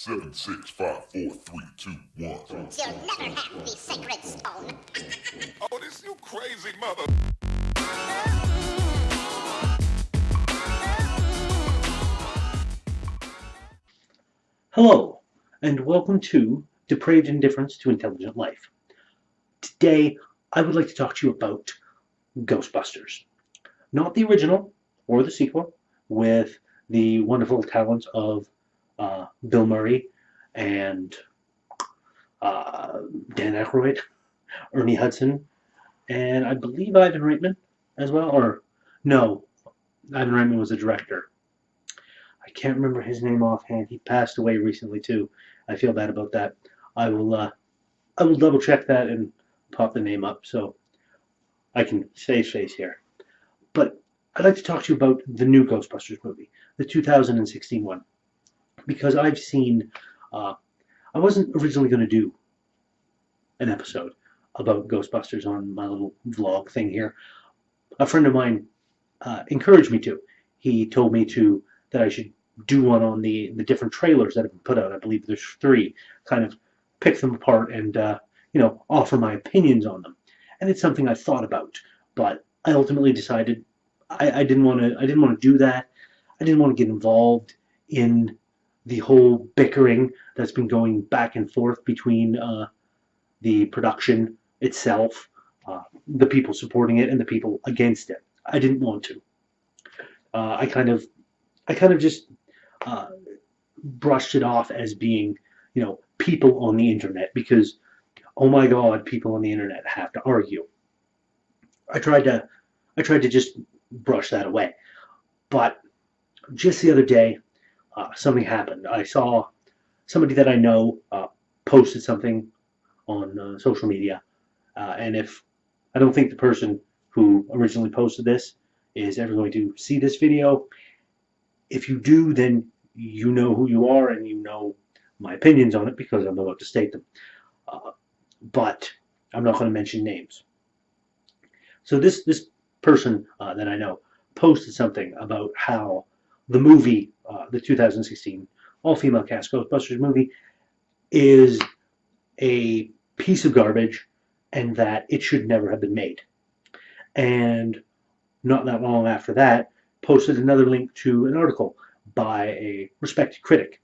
7, 6, 5, 4, 3, 2, 1. You'll never have the sacred stone. Oh, this you crazy mother. Hello, and welcome to Depraved Indifference to Intelligent Life. Today, I would like to talk to you about Ghostbusters. Not the original or the sequel, with the wonderful talents of Bill Murray and Dan Aykroyd, Ernie Hudson, and I believe Ivan Reitman as well. Or, no, Ivan Reitman was the director. I can't remember his name offhand. He passed away recently too. I feel bad about that. I will double check that and pop the name up so I can save face here. But I'd like to talk to you about the new Ghostbusters movie, the 2016 one, because I've seen. I wasn't originally going to do an episode about Ghostbusters on my little vlog thing here. A friend of mine encouraged me to. He told me that I should do one on the different trailers that have been put out. I believe there's 3. Kind of pick them apart and offer my opinions on them. And it's something I thought about, but I ultimately decided I didn't want to do that. I didn't want to get involved in the whole bickering that's been going back and forth between the production itself, the people supporting it, and the people against it. I didn't want to. I kind of just brushed it off as being, people on the internet, because, oh my God, people on the internet have to argue. I tried to just brush that away, but just the other day, something happened. I saw somebody that I know posted something on social media, and if I don't think the person who originally posted this is ever going to see this video. If you do, then you know who you are and you know my opinions on it because I'm about to state them. But I'm not going to mention names. So this person that I know posted something about how the movie, the 2016 all-female cast Ghostbusters movie, is a piece of garbage and that it should never have been made. And not that long after that, posted another link to an article by a respected critic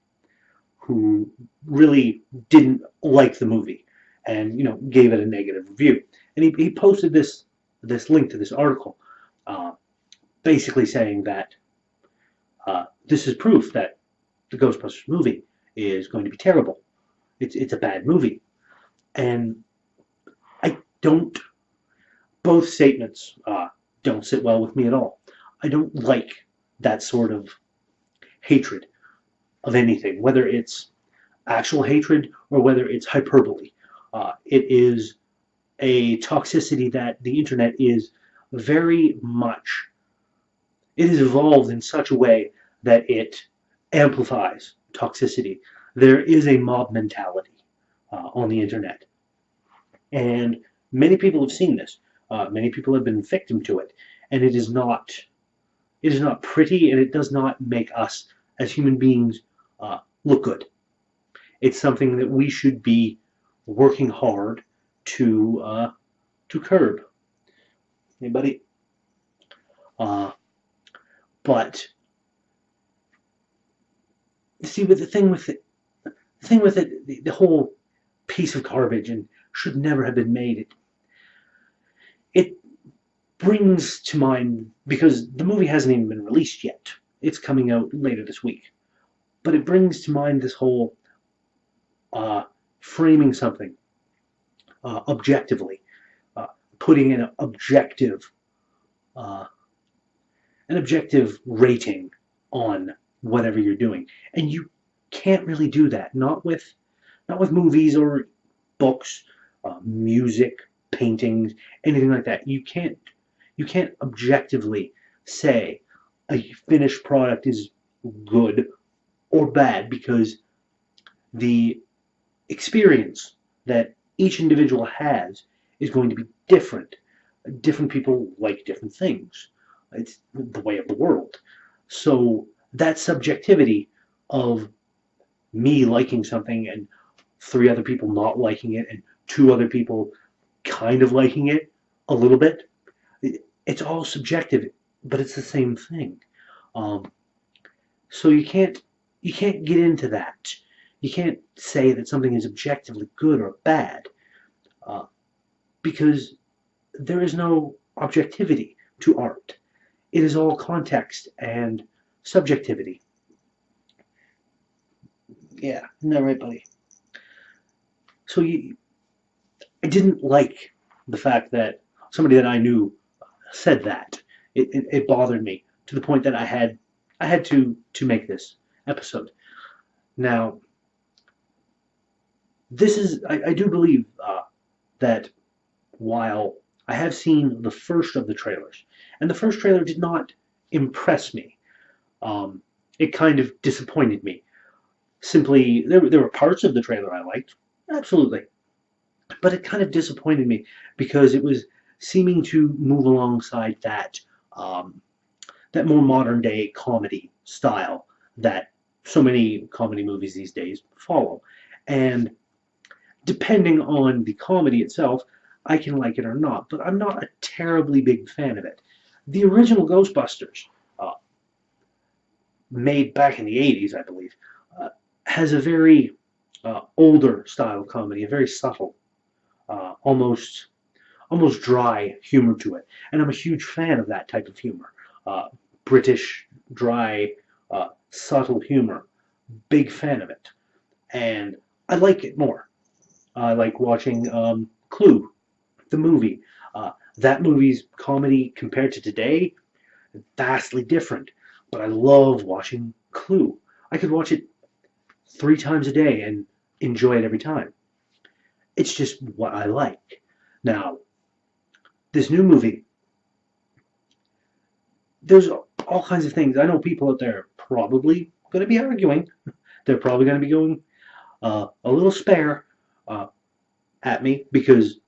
who really didn't like the movie and gave it a negative review. And he posted this link to this article, basically saying that this is proof that the Ghostbusters movie is going to be terrible. It's a bad movie, and both statements don't sit well with me at all. I don't like that sort of hatred of anything, whether it's actual hatred or whether it's hyperbole. It is a toxicity that the internet is very much, it has evolved in such a way that it amplifies toxicity. There is a mob mentality on the internet. And many people have seen this. Many people have been victim to it. And it is not pretty, and it does not make us as human beings look good. It's something that we should be working hard to curb. Anybody? But see, with the thing with it, the whole piece of garbage and should never have been made. It brings to mind, because the movie hasn't even been released yet. It's coming out later this week. But it brings to mind this whole framing something objectively, putting an objective rating on whatever you're doing. And you can't really do that. Not with movies or books, music, paintings, anything like that. You can't objectively say a finished product is good or bad, because the experience that each individual has is going to be different. Different people like different things. It's the way of the world. So that subjectivity of me liking something and 3 other people not liking it and 2 other people kind of liking it a little bit. It's all subjective, but it's the same thing. Um, so you can't get into that. You can't say that something is objectively good or bad uh, because there is no objectivity to art. It is all context and subjectivity. Yeah, isn't that right, buddy? So I didn't like the fact that somebody that I knew said that. It bothered me to the point that I had to make this episode. Now, this is I do believe that while I have seen the first of the trailers, and the first trailer did not impress me. It kind of disappointed me. Simply, there were parts of the trailer I liked, absolutely, but it kind of disappointed me because it was seeming to move alongside um, that more modern day comedy style that so many comedy movies these days follow. And depending on the comedy itself, I can like it or not, but I'm not a terribly big fan of it. The original Ghostbusters, uh, made back in the 80s, I believe, uh, has a very older style comedy, a very subtle, almost dry humor to it, and I'm a huge fan of that type of humor. Uh, British, dry, subtle humor. Big fan of it, and I like it more. I like watching Clue, the movie. That movie's comedy compared to today, vastly different. But I love watching Clue. I could watch it 3 times a day and enjoy it every time. It's just what I like. Now, this new movie, there's all kinds of things. I know people out there are probably going to be arguing. They're probably going to be going a little spare uh, at me because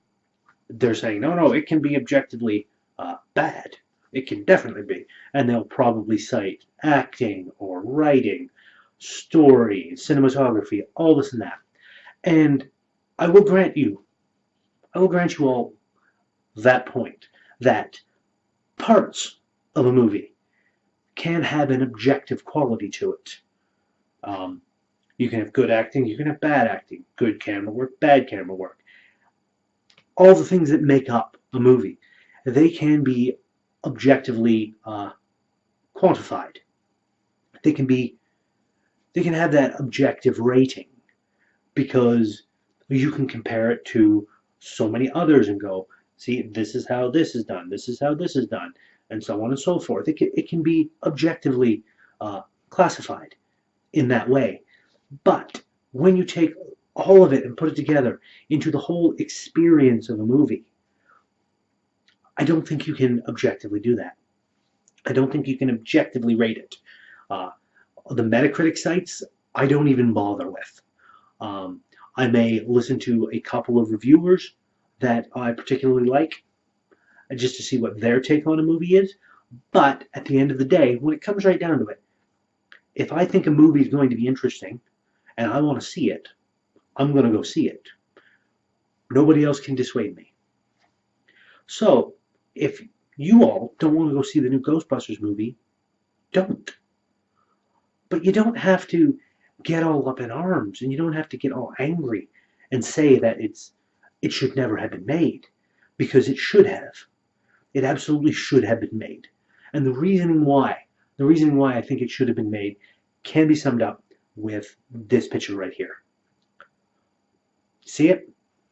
they're saying, no, no, it can be objectively bad. It can definitely be. And they'll probably cite acting or writing, story, cinematography, all this and that. And I will grant you, I will grant you all that point, that parts of a movie can have an objective quality to it. Um, you can have good acting, you can have bad acting, good camera work, bad camera work. All the things that make up a movie, they can be objectively quantified. They can be, they can have that objective rating because you can compare it to so many others and go, see, this is how this is done, this is how this is done, and so on and so forth. It can be objectively classified in that way. But when you take all of it and put it together into the whole experience of a movie, I don't think you can objectively do that. I don't think you can objectively rate it. Uh, the Metacritic sites, I don't even bother with. Um, I may listen to a couple of reviewers that I particularly like just to see what their take on a movie is. But at the end of the day, when it comes right down to it, if I think a movie is going to be interesting and I want to see it, I'm going to go see it. Nobody else can dissuade me. So, if you all don't want to go see the new Ghostbusters movie, don't. But you don't have to get all up in arms and you don't have to get all angry and say that it should never have been made, because it should have. It absolutely should have been made. And the reasoning why I think it should have been made can be summed up with this picture right here. See it?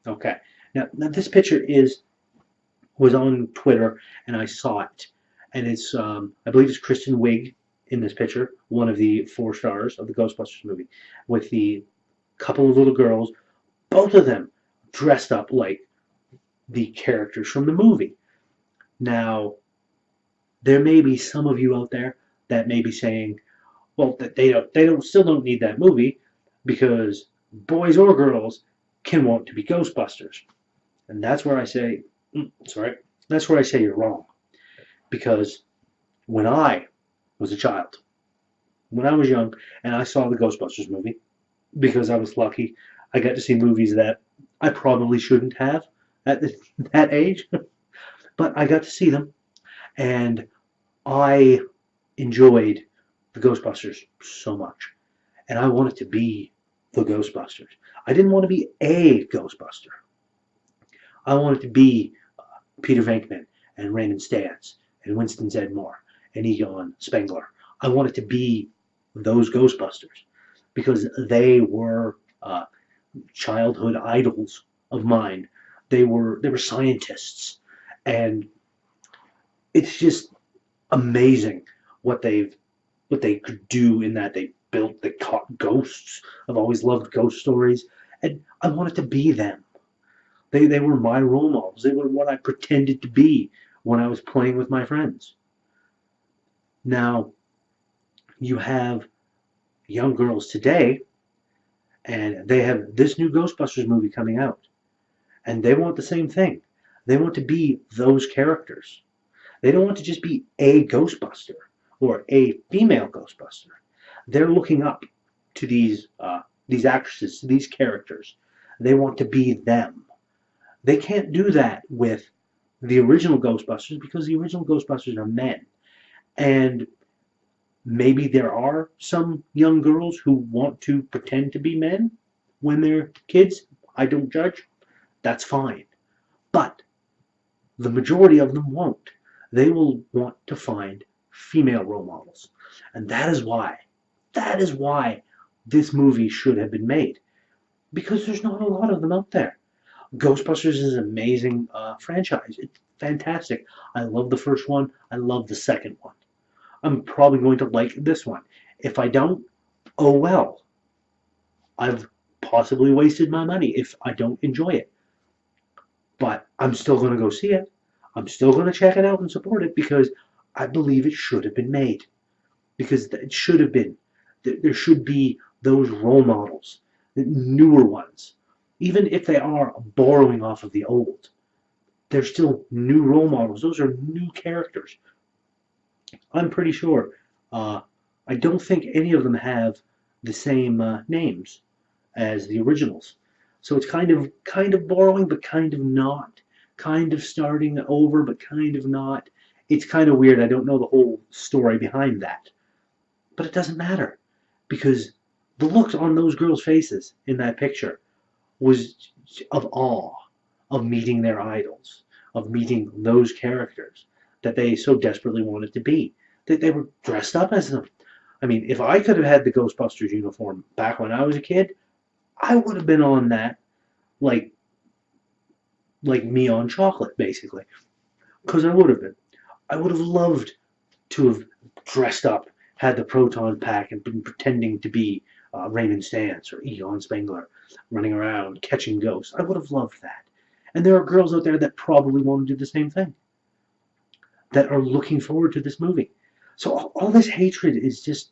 Okay. Now this picture was on Twitter and I saw it, and it's I believe it's Kristen Wiig in this picture, one of the 4 stars of the Ghostbusters movie, with the couple of little girls, both of them dressed up like the characters from the movie. Now, there may be some of you out there that may be saying, well, that still don't need that movie because boys or girls can want to be Ghostbusters. And that's where I say, that's where I say you're wrong. Because when I was a child, when I was young and I saw the Ghostbusters movie, because I was lucky. I got to see movies that I probably shouldn't have at that age, but I got to see them, and I enjoyed the Ghostbusters so much, and I wanted to be the Ghostbusters. I didn't want to be a Ghostbuster. I wanted to be Peter Venkman and Raymond Stantz and Winston Zedmore and Egon Spengler. I wanted to be those Ghostbusters because they were childhood idols of mine. They were scientists, and it's just amazing what they could do in that they caught ghosts. I've always loved ghost stories, and I wanted to be them. They were my role models. They were what I pretended to be when I was playing with my friends. Now, you have young girls today, and they have this new Ghostbusters movie coming out, and they want the same thing. They want to be those characters. They don't want to just be a Ghostbuster or a female Ghostbuster. They're looking up to these actresses, to these characters. They want to be them. They can't do that with the original Ghostbusters because the original Ghostbusters are men. And maybe there are some young girls who want to pretend to be men when they're kids. I don't judge. That's fine. But the majority of them won't. They will want to find female role models. And that is why this movie should have been made. Because there's not a lot of them out there. Ghostbusters is an amazing franchise. It's fantastic. I love the first one. I love the second one. I'm probably going to like this one. If I don't, oh well. I've possibly wasted my money if I don't enjoy it. But I'm still going to go see it. I'm still going to check it out and support it because I believe it should have been made. Because it should have been. There should be those role models, the newer ones. Even if they are borrowing off of the old, they're still new role models. Those are new characters. I'm pretty sure. I don't think any of them have the same names as the originals. So it's kind of borrowing, but kind of not. Kind of starting over, but kind of not. It's kind of weird. I don't know the whole story behind that. But it doesn't matter because the looks on those girls' faces in that picture was of awe, of meeting their idols, of meeting those characters that they so desperately wanted to be. That they were dressed up as them. I mean, if I could have had the Ghostbusters uniform back when I was a kid, I would have been on that like me on chocolate, basically. Because I would have been. I would have loved to have dressed up, had the proton pack, and been pretending to be Raymond Stantz or Egon Spengler, running around catching ghosts. I would have loved that. And there are girls out there that probably want to do the same thing, that are looking forward to this movie. So all this hatred is just,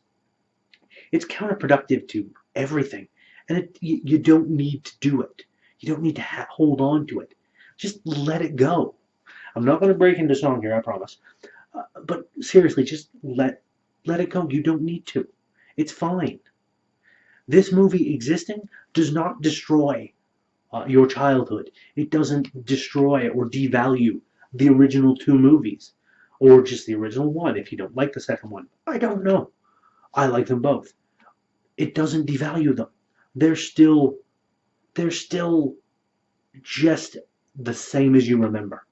it's counterproductive to everything. And you don't need to do it. You don't need to hold on to it. Just let it go. I'm not going to break into song here, I promise. But seriously, just let it go. You don't need to. It's fine. This movie existing does not destroy your childhood. It doesn't destroy or devalue the original two movies. Or just the original one if you don't like the second one. I don't know. I like them both. It doesn't devalue them. They're still just the same as you remember.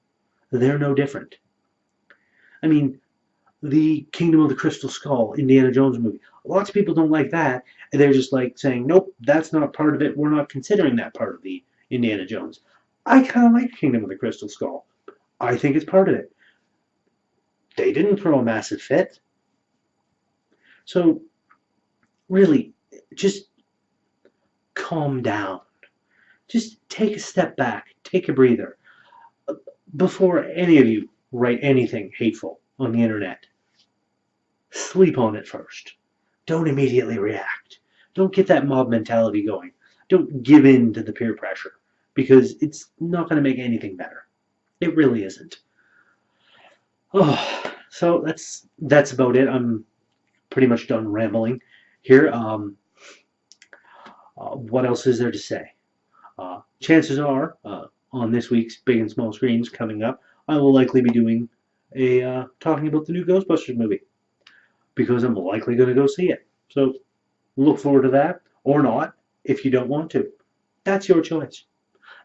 They're no different. I mean, the Kingdom of the Crystal Skull, Indiana Jones movie. Lots of people don't like that, and they're just like saying, nope, that's not part of it. We're not considering that part of the Indiana Jones. I kind of like Kingdom of the Crystal Skull. I think it's part of it. They didn't throw a massive fit. So, really, just calm down. Just take a step back. Take a breather. Before any of you write anything hateful on the internet, sleep on it first. Don't immediately react. Don't get that mob mentality going. Don't give in to the peer pressure because it's not going to make anything better. It really isn't. Oh, so that's about it. I'm pretty much done rambling here. What else is there to say? Chances are, on this week's Big and Small Screens coming up, I will likely be doing a talking about the new Ghostbusters movie because I'm likely going to go see it. So look forward to that, or not, if you don't want to. That's your choice.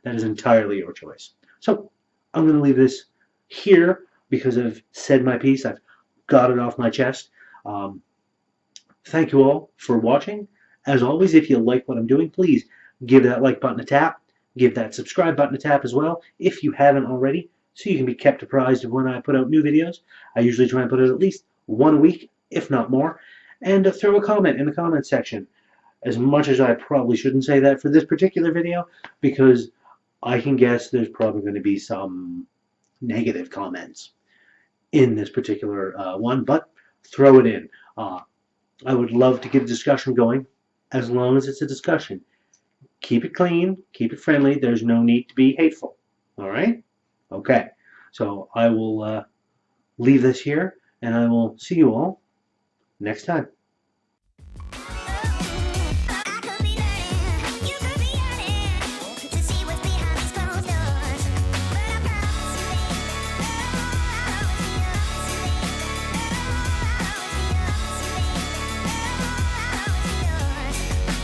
That is entirely your choice. So I'm going to leave this here because I've said my piece. I've got it off my chest. Thank you all for watching. As always, if you like what I'm doing, please give that like button a tap. Give that subscribe button a tap as well if you haven't already, so you can be kept apprised of when I put out new videos. I usually try and put out at least one a week, if not more. And throw a comment in the comment section. As much as I probably shouldn't say that for this particular video, because I can guess there's probably going to be some negative comments in this particular one, but throw it in. I would love to get a discussion going, as long as it's a discussion. Keep it clean, keep it friendly. There's no need to be hateful. All right? Okay. So I will leave this here, and I will see you all next time.